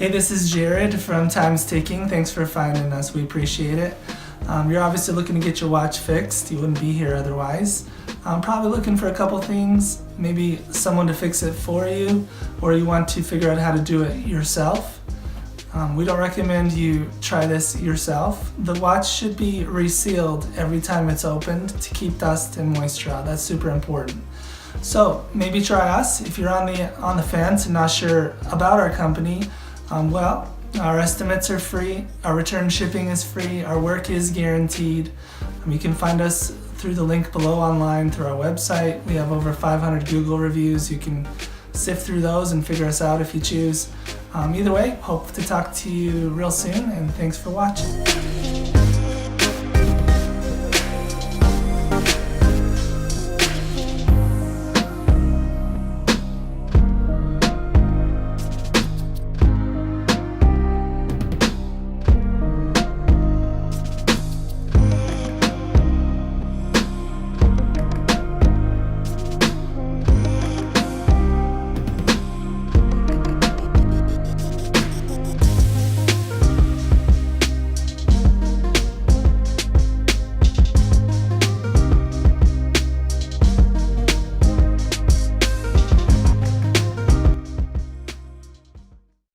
Hey, this is Jared from Time's Ticking. Thanks for finding us. We appreciate it. You're obviously looking to get your watch fixed. You wouldn't be here otherwise. Probably looking for a couple things, maybe someone to fix it for you, or you want to figure out how to do it yourself. We don't recommend you try this yourself. The watch should be resealed every time it's opened to keep dust and moisture out. That's super important. So maybe try us. If you're on the fence and not sure about our company, well, our estimates are free, our return shipping is free, our work is guaranteed. You can find us through the link below online through our website. We have over 500 Google reviews. You can sift through those and figure us out if you choose. Either way, hope to talk to you real soon, and thanks for watching.